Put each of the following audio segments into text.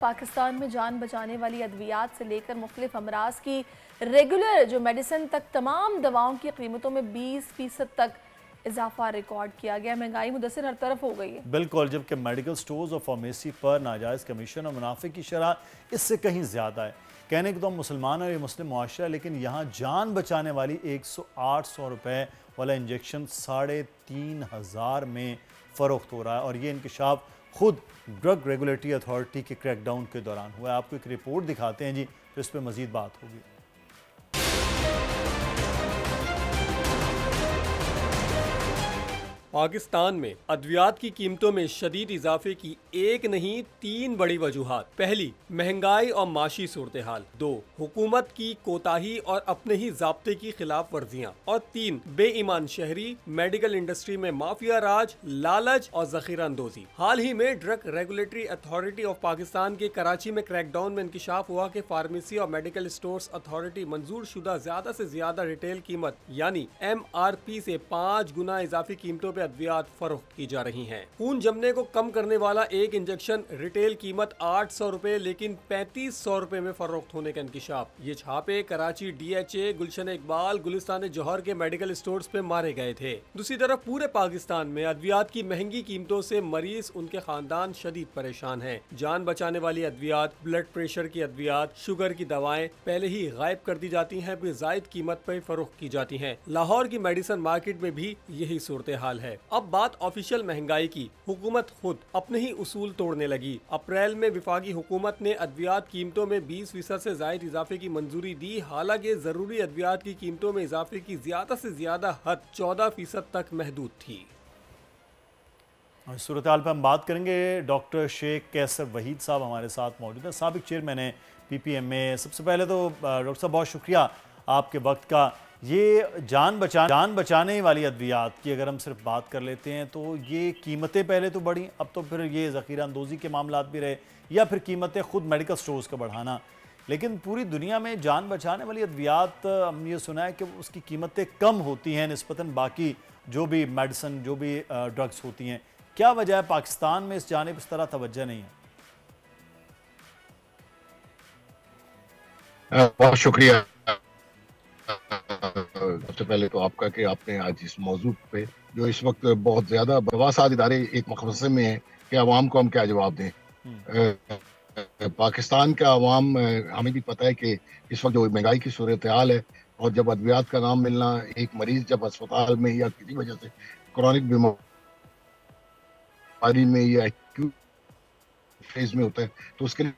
पाकिस्तान में जान बचाने वाली अद्वियात से लेकर मुख्तलिफ अमराज की रेगुलर जो मेडिसिन तक तमाम दवाओं की कीमतों में 20% तक इजाफा रिकॉर्ड किया गया। महंगाई मुदस्सिर हर तरफ हो गई है। बिल्कुल, जबकि मेडिकल स्टोर्स और फार्मेसी पर नाजायज़ कमीशन और मुनाफे की शरह इससे कहीं ज़्यादा है। कहने को तो हम मुसलमान और ये मुस्लिम मुआशरा, लेकिन यहाँ जान बचाने वाली 100-800 रुपये वाला इंजेक्शन 3500 में फ़रोख्त हो रहा है। और ये इंकशाफ खुद ड्रग रेगुलेटरी अथॉरिटी के क्रैकडाउन के दौरान हुआ है। आपको एक रिपोर्ट दिखाते हैं जी, फिर इस पर मज़ीद बात होगी। पाकिस्तान में अद्वियात की कीमतों में शदीद इजाफे की एक नहीं 3 बड़ी वजूहात। पहली, महंगाई और माशी सूरत हाल। 2, हुकूमत की कोताही और अपने ही ज़ाब्ते की खिलाफ वर्जियाँ। और 3, बेईमान शहरी, मेडिकल इंडस्ट्री में माफिया राज, लालच और जखीरा अंदोजी। हाल ही में drug regulatory authority of Pakistan के कराची में क्रैकडाउन में इंकशाफ हुआ कि फार्मेसी और मेडिकल स्टोर्स अथॉरिटी मंजूर शुदा ज्यादा से ज्यादा रिटेल कीमत यानी MRP से 5 गुना इजाफी कीमतों पर अद्वियात फरोख्त की जा रही हैं। खून जमने को कम करने वाला एक इंजेक्शन रिटेल कीमत 800 रुपए लेकिन 3500 रुपए में फरोख्त होने का इंकशाफ। ये छापे कराची DHA, गुलशन इकबाल, गुलिस्तान जौहर के मेडिकल स्टोर्स पे मारे गए थे। दूसरी तरफ पूरे पाकिस्तान में अद्वियात की महंगी कीमतों से मरीज, उनके खानदान शदीद परेशान हैं। जान बचाने वाली अद्वियात, ब्लड प्रेशर की अद्वियात, शुगर की दवाएं पहले ही गायब कर दी जाती हैं, फिर जायद कीमत पर फरोख्त की जाती हैं। लाहौर की मेडिसिन मार्केट में भी यही सूरत हाल है। अब बात ऑफिशियल महंगाई की। हुकूमत खुद अपने ही उसूल तोड़ने लगी। अप्रैल में विफाकी हुकूमत ने अद्वियात कीमतों में 20% से जायद इजाफे की मंजूरी दी। हालांकि जरूरी अद्वियात की कीमतों में इजाफे की ज्यादा से ज्यादा हद 14% तक महदूद थी। सूरत हाल पर हम बात करेंगे। डॉक्टर शेख कैसर वहीद साहब हमारे साथ मौजूद हैं, साबिक चेयरमैन है PPMA। सबसे पहले तो डॉक्टर साहब बहुत शुक्रिया आपके वक्त का। ये जान बचाने वाली अद्वियात की अगर हम सिर्फ बात कर लेते हैं तो ये कीमतें पहले तो बढ़ी, अब तो फिर ये ज़ख़ीरा अंदोज़ी के मामलात भी रहे, या फिर कीमतें खुद मेडिकल स्टोर्स का बढ़ाना। लेकिन पूरी दुनिया में जान बचाने वाली अद्वियात हमने ये सुना है कि उसकी कीमतें कम होती हैं निस्बतन बाकी जो भी मेडिसिन, जो भी ड्रग्स होती हैं। क्या वजह है पाकिस्तान में इस जानिब इस तरह तवज्जो नहीं है? बहुत शुक्रिया सबसे पहले तो आपका कि आपने आज इस मौजू पे जो इस वक्त बहुत ज्यादा बवासाद इदारे एक मकसद में है कि अवाम को हम क्या जवाब दें। पाकिस्तान का अवाम, हमें भी पता है कि इस वक्त जो महंगाई की सूरत हाल है और जब अद्वियात का नाम मिलना, एक मरीज जब अस्पताल में या किसी वजह से क्रॉनिक बीमारी में या एक्यूट फेज में होता है तो उसके लिए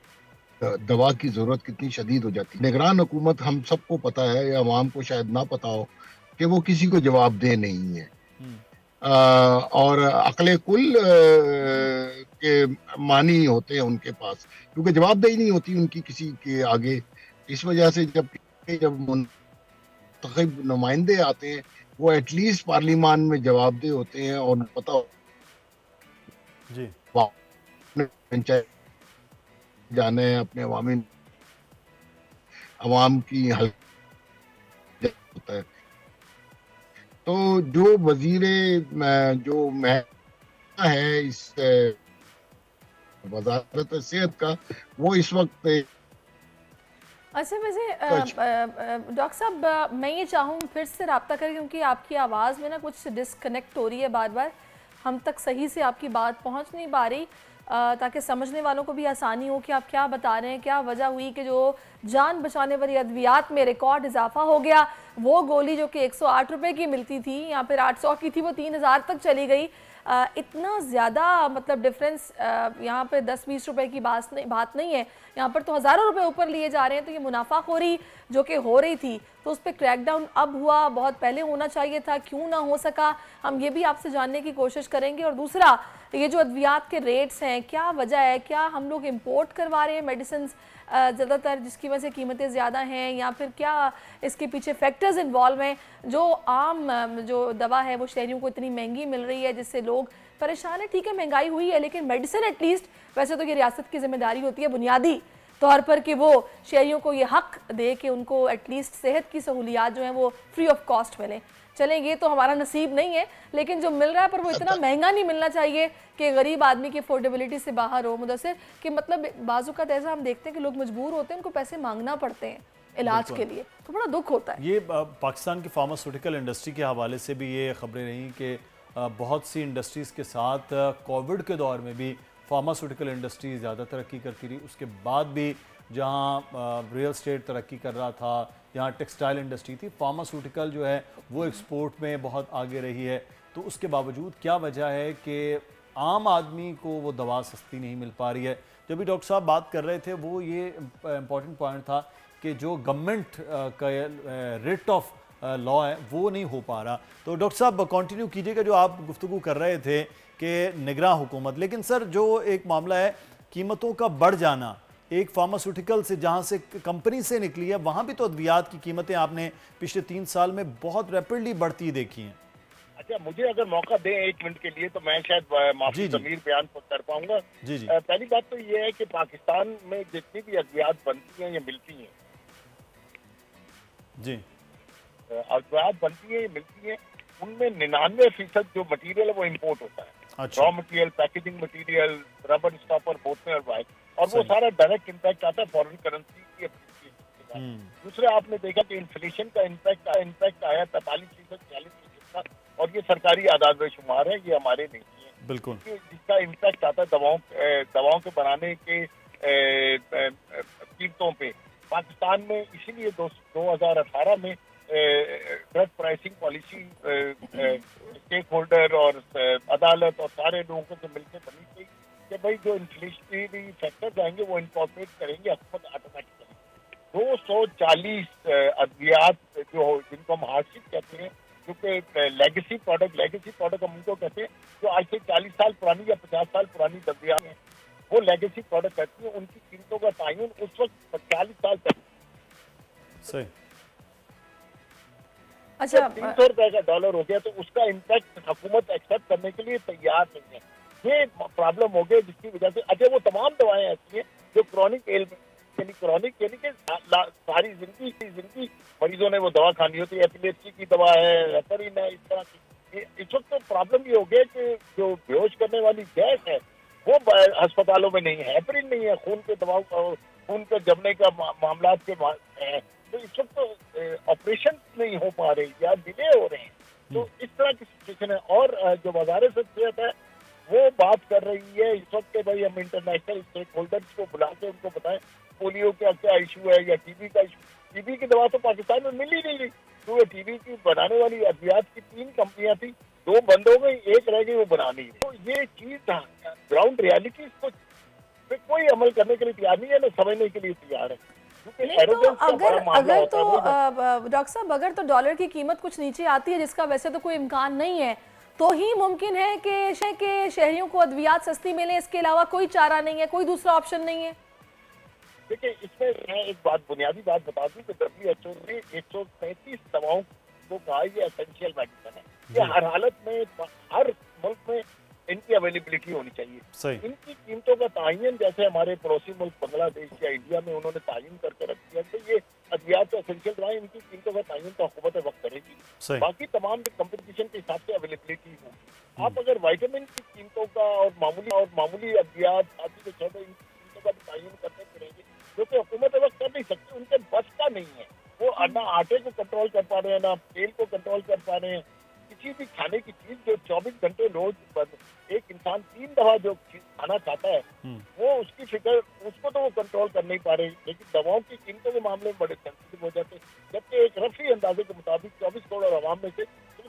दवा की जरूरत कितनी शदीद हो जाती है। निगरान हुकूमत, हम सबको पता है या अवाम को शायद ना पता हो कि वो किसी को जवाबदेह नहीं है। और अकले कुल के मानी होते हैं उनके पास, क्योंकि जवाबदेही नहीं होती उनकी किसी के आगे। इस वजह से जब मुंतखब नुमाइंदे आते हैं वो एटलीस्ट पार्लियामान में जवाबदेह होते हैं और पता हो जी जाना है अपने अवाम की हल होता है। तो जो वजीरे जो महकमा है इस वजारत सेहत का, वो इस वक्त अच्छा वैसे डॉक्टर साहब मैं ये चाहूँ फिर से रब्ता करें क्योंकि आपकी आवाज़ में ना कुछ डिस्कनेक्ट हो रही है, बार बार हम तक सही से आपकी बात पहुँच नहीं पा रही, ताकि समझने वालों को भी आसानी हो कि आप क्या बता रहे हैं। क्या वजह हुई कि जो जान बचाने वाली अद्वियात में रिकॉर्ड इजाफा हो गया, वो गोली जो कि 108 रुपये की मिलती थी या फिर 800 की थी वो 3000 तक चली गई। इतना ज़्यादा मतलब डिफरेंस यहाँ पे 10-20 रुपए की बात नहीं है, यहाँ पर तो हज़ारों रुपए ऊपर लिए जा रहे हैं। तो ये मुनाफाखोरी जो कि हो रही थी तो उस पर क्रैकडाउन अब हुआ, बहुत पहले होना चाहिए था, क्यों ना हो सका, हम ये भी आपसे जानने की कोशिश करेंगे। और दूसरा, ये जो अद्वियात के रेट्स हैं, क्या वजह है? क्या हम लोग इम्पोर्ट करवा रहे हैं मेडिसिन ज़्यादातर जिसकी वजह से कीमतें ज़्यादा हैं, या फिर क्या इसके पीछे फैक्टर्स इन्वॉल्व हैं? जो आम जो दवा है वो शहरियों को इतनी महंगी मिल रही है जिससे लोग परेशान है। ठीक है महंगाई हुई है लेकिन मेडिसिन एटलीस्ट, वैसे तो ये रियासत की जिम्मेदारी होती है बुनियादी तौर पर कि वो शहरियों को ये हक दे कि उनको एटलीस्ट सेहत की सहूलियात जो हैं वो फ्री ऑफ कॉस्ट मिलें। चलें ये तो हमारा नसीब नहीं है, लेकिन जो मिल रहा है पर वो इतना महंगा नहीं मिलना चाहिए कि गरीब आदमी की अफोर्डेबिलिटी से बाहर हो। मुदस्सिर कि मतलब बाजू का ऐसा हम देखते हैं कि लोग मजबूर होते हैं, उनको पैसे मांगना पड़ते हैं इलाज के लिए, तो बड़ा दुख होता है। ये पाकिस्तान की फार्मास्यूटिकल इंडस्ट्री के हवाले से भी ये खबरें रहीं कि बहुत सी इंडस्ट्रीज़ के साथ कोविड के दौर में भी फार्मास्यूटिकल इंडस्ट्री ज़्यादा तरक्की करती रही, उसके बाद भी जहाँ रियल एस्टेट तरक्की कर रहा था, जहाँ टेक्सटाइल इंडस्ट्री थी, फार्मास्यूटिकल जो है वो एक्सपोर्ट में बहुत आगे रही है। तो उसके बावजूद क्या वजह है कि आम आदमी को वो दवा सस्ती नहीं मिल पा रही है? जब भी डॉक्टर साहब बात कर रहे थे वो ये इम्पॉर्टेंट पॉइंट था कि जो गवर्नमेंट का रेट ऑफ लॉ है वो नहीं हो पा रहा। तो डॉक्टर साहब कंटिन्यू कीजिएगा जो आप गुफ्तगू कर रहे थे कि निगरां हुकूमत। लेकिन सर जो एक मामला है कीमतों का बढ़ जाना, एक फार्मास्यूटिकल से जहां से कंपनी से निकली है वहां भी तो अद्वियात की कीमतें आपने पिछले 3 साल में बहुत रैपिडली बढ़ती देखी हैं। अच्छा, मुझे अगर मौका दें 1 मिनट के लिए तो मैं शायद माफी ज़मीर बयान कर पाऊंगा। जी जी। पहली बात तो ये है कि पाकिस्तान में जितनी भी अद्वियात बनती हैं ये मिलती हैं जी, अद्वियात बनती है, ये मिलती है, उनमें 99% जो मटेरियल है वो इम्पोर्ट होता है। अच्छा। Raw material, packaging material, rubber stopper, बोतलें और वायर, और वो सारा डायरेक्ट इम्पैक्ट आता है फॉरेन करेंसी की एप्रिसिएशन के साथ। दूसरा आपने देखा कि इन्फ्लेशन का इम्पैक्ट आया 43%, 40% का, और ये सरकारी आदाद में शुमार है, ये हमारे नहीं है बिल्कुल, जिसका इम्पैक्ट आता है दवाओं के बनाने के कीमतों पे। पाकिस्तान में इसीलिए 2018 में drug pricing policy stakeholder और अदालत और सारे लोगों से मिलकर बनी थी कि भाई जो इन्फ्लेशनरी फैक्टर आएंगे वो इनकॉर्पोरेट करेंगे हुकूमत ऑटोमेटिकली। 240 अद्वियात जो जिनको हम हार्डशिप कहते हैं, क्योंकि लेगेसी प्रोडक्ट हम उनको कहते हैं जो आज से 40 साल पुरानी या 50 साल पुरानी अद्वियात हैं, वो लेगेसी प्रोडक्ट कहती है। उनकी कीमतों का तयन उस वक्त 40 साल तक सही। अच्छा, 300 रुपए का डॉलर हो गया तो उसका इम्पैक्ट हुकूमत एक्सेप्ट करने के लिए तैयार नहीं है। ये प्रॉब्लम हो गई जिसकी वजह से अच्छा वो तमाम दवाएं ऐसी हैं जो क्रॉनिक यानी कि सारी जिंदगी मरीजों ने वो दवा खानी होती है। एपिलेप्सी की दवा है, हेपरिन है, इस तरह की। इस वक्त तो प्रॉब्लम ये हो गया कि जो बेहोश करने वाली गैस है वो अस्पतालों में नहीं है, हेपरिन नहीं है, खून के दवाओं का, खून के जमने का मामला के है, तो इस वक्त तो ऑपरेशन नहीं हो पा रहे या डिले हो रहे हैं। तो इस तरह की सिचुएशन है। और जो वज़ारत सेहत है वो बात कर रही है इस वक्त के भाई हम इंटरनेशनल स्टेक होल्डर्स को बुला के उनको बताएं पोलियो का क्या इशू है या टीबी का इशू। टीबी की दवा तो पाकिस्तान में मिल ही नहीं रही, तो टीबी की बनाने वाली अद्वियात की 3 कंपनियां थी, 2 बंद हो गई, 1 रह गई, वो बना नहीं। तो ये चीज ग्राउंड रियलिटी को कोई अमल करने के लिए तैयार नहीं है, ना समझने के लिए तैयार है। तो अगर तो डॉक्टर साहब अगर तो डॉलर की कीमत कुछ नीचे आती है, जिसका वैसे तो कोई इम्कान नहीं है, तो ही मुमकिन है कि शहरियों को अद्वियात सस्ती मिले, इसके अलावा कोई चारा नहीं है, कोई दूसरा ऑप्शन नहीं है। देखिए इसमें मैं एक बुनियादी बात बता दूं कि WHO ने 135 दवाओं को कहा ये एसेंशियल मेडिसिन है, ये हर हालत में हर मुल्क में इनकी अवेलेबिलिटी होनी चाहिए। इनकी कीमतों का तयन जैसे हमारे पड़ोसी मुल्क बांग्लादेश या इंडिया में उन्होंने तयन करके रख दिया, तो ये अद्वियात एसेंशियल दवाएं इनकी कीमतों का तयन तो हुकूमत वक्त करेगी। बाकी तमाम कंपटीशन के हिसाब से अवेलेबिलिटी होगी। आप अगर वाइटामिन की कीमतों का और मामूली अद्वियात आदि के छोटे इन कीमतों का तयन करते फिरेंगे जो कि हुकूमत वक्त कर नहीं सकती, उनके बस का नहीं है। वो ना आटे को कंट्रोल कर पा रहे हैं, ना तेल को कंट्रोल कर पा रहे हैं। किसी भी खाने की चीज जो 24 घंटे रोज एक इंसान 3 दफा जो खाना खाता है वो उसकी फिक्र उसको तो वो कंट्रोल कर नहीं पा रहे। लेकिन दवाओं की कीमतों के मामले में बड़े सेंसिटिव हो जाते हैं, जबकि एक रफी अंदाजे के मुताबिक 24 करोड़ आवाम में से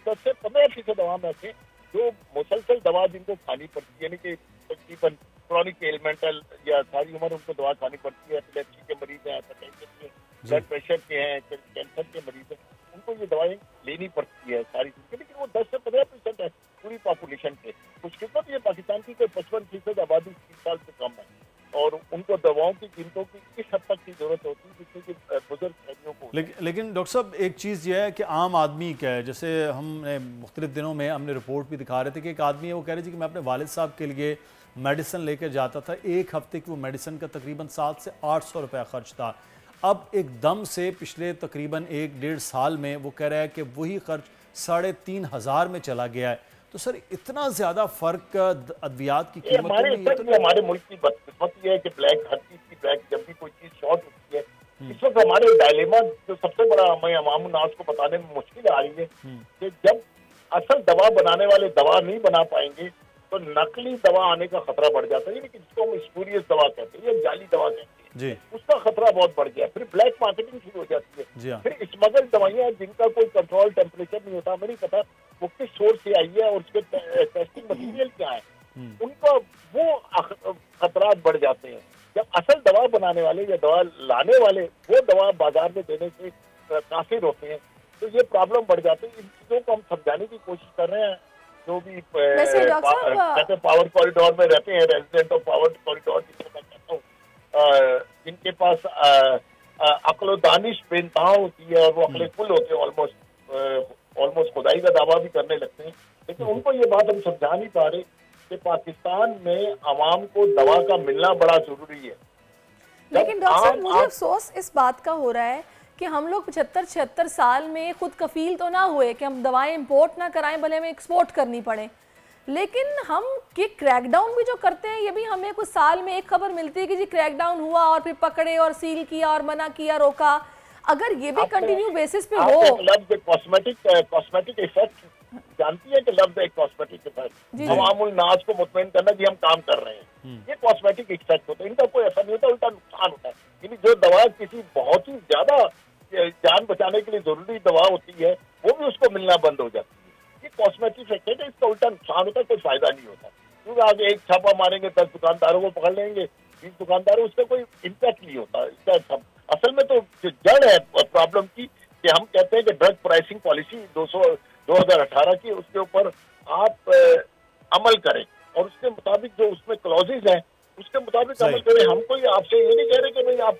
10 से 15% आवाम ऐसे जो मुसलसल दवा जिनको खानी पड़ती है, यानी कि तकरीबन क्रॉनिक एलिमेंटल या सारी उम्र उनको दवा खानी पड़ती है। एपिलेप्सी के मरीज हैं, हाइपरटेंशन के, ब्लड प्रेशर के हैं, कैंसर के मरीज हैं, उनको ये दवाएं लेनी पड़ती है सारी चीजें। लेकिन वो 10 से 15% है पूरी पॉपुलेशन के। खुशकिस्मत ये पाकिस्तान की कोई 55% आबादी 30 साल से कम है और उनको दवाओं की कीमतों की इस हद तक की जरूरत होती है जिससे कि बुजुर्ग शहरियों को। लेकिन डॉक्टर साहब एक चीज़ ये है कि आम आदमी क्या है, जैसे हमने मुख्तलिफ दिनों में हमने रिपोर्ट भी दिखा रहे थे कि एक आदमी है वो कह रहे थे कि मैं अपने वालिद साहब के लिए मेडिसिन लेकर जाता था, 1 हफ्ते की वो मेडिसिन का तकरीबन 700 से 800 रुपया खर्च था। अब एकदम से पिछले तकरीबन 1-1.5 साल में वो कह रहा है कि वही खर्च 3,500 में चला गया है। तो सर इतना ज्यादा फर्क अद्वियात की कीमत हमारे मुल्क की बदकिस्मती है कि ब्लैक, हर चीज की ब्लैक, जब भी कोई चीज शॉर्ट होती है, इस वक्त हमारे डायलेमा जो सबसे बड़ा हमें अवाम नास को बताने में मुश्किल आ रही है कि जब असल दवा बनाने वाले दवा नहीं बना पाएंगे तो नकली दवा आने का खतरा बढ़ जाता है, जिसको हम स्पूरियस दवा कहते हैं या जाली दवा कहते हैं, उसका खतरा बहुत बढ़ गया। फिर ब्लैक मार्केटिंग शुरू हो जाती है, फिर स्मगल दवाइयाँ जिनका कोई कंट्रोल टेम्परेचर नहीं होता, हमें नहीं पता वो किस सोर्स से आई है और उसके टेस्टिंग मटीरियल क्या है, उनका वो खतरा बढ़ जाते हैं। जब असल दवा बनाने वाले या दवा लाने वाले वो दवा बाजार में देने से काफिर होते हैं तो ये प्रॉब्लम बढ़ जाती है। इन चीजों को हम समझाने की कोशिश कर रहे हैं, जो भी कहते पावर कॉरिडोर में रहते हैं, रेजिडेंट ऑफ पावर कॉरिडोर जिसको मैं कहता हूँ, जिनके पास अक्ल दानिश बेनतहा होती है और वो अक्ल कुल होते हैं, ऑलमोस्ट खुदाई का दावा भी करने लगते हैं, लेकिन उनको ये बात हम समझा नहीं पा रहे कि पाकिस्तान में आवाम को दवा का मिलना बड़ा जरूरी है। लेकिन डॉक्टर साहब मुझे अफसोस इस बात का हो रहा है कि हम लोग 75-76 साल में खुद कफील तो ना हुए कि हम दवाएं इंपोर्ट ना कराएं, भले हमें एक्सपोर्ट करनी पड़े, लेकिन हम ये क्रैकडाउन भी जो करते हैं ये भी हमें कुछ साल में एक खबर मिलती है कि जी क्रैकडाउन हुआ और फिर पकड़े और सील किया और मना किया, रोका। अगर ये भी कंटिन्यू बेसिस पे हो, लफ्ज कॉस्मेटिक इफेक्ट जानती है कि लफ्ज एक कॉस्मेटिक इफेक्ट, अवामुल नास को मुतमईन करना कि हम काम कर रहे हैं, ये कॉस्मेटिक इफेक्ट होता है, इनका कोई असर नहीं होता, उल्टा नुकसान होता है। यानी जो दवा किसी बहुत ही ज्यादा जान बचाने के लिए जरूरी दवा होती है वो भी उसको मिलना बंद हो जाती है। ये कॉस्मेटिक इफेक्ट है, इसका उल्टा नुकसान होता है, कोई फायदा नहीं होता। क्योंकि आगे एक छापा मारेंगे 10 दुकानदारों को पकड़ लेंगे, 20 दुकानदारों, उसका कोई इम्पैक्ट नहीं होता। इसका असल में तो जो जड़ है प्रॉब्लम की कि हम कहते हैं कि ड्रग प्राइसिंग पॉलिसी 2018 की, उसके ऊपर आप अमल करें और उसके मुताबिक जो उसमें क्लॉजेज हैं उसके मुताबिक अमल करें। हम कोई आपसे ये नहीं कह रहे कि भाई आप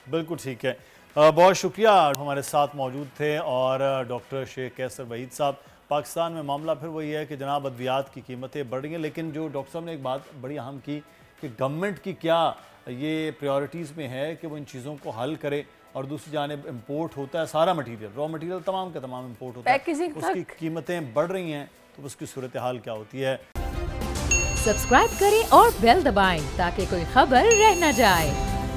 बिल्कुल ठीक है। बहुत शुक्रिया, हमारे साथ मौजूद थे। और डॉक्टर शेख कैसर वहीद साहब, पाकिस्तान में मामला फिर वही है कि जनाब अद्वियात की कीमतें बढ़ रही हैं, लेकिन जो डॉक्टर साहब ने एक बात बड़ी अहम की कि गवर्नमेंट की क्या ये प्रायोरिटीज़ में है कि वो इन चीज़ों को हल करे। और दूसरी जानिब इम्पोर्ट होता है सारा मटीरियल, रॉ मटीरियल तमाम का तमाम इम्पोर्ट होता है, उसकी कीमतें बढ़ रही हैं, तो उसकी सूरत हाल क्या होती है। सब्सक्राइब करें और बेल दबाएं ताकि कोई खबर रह न जाए।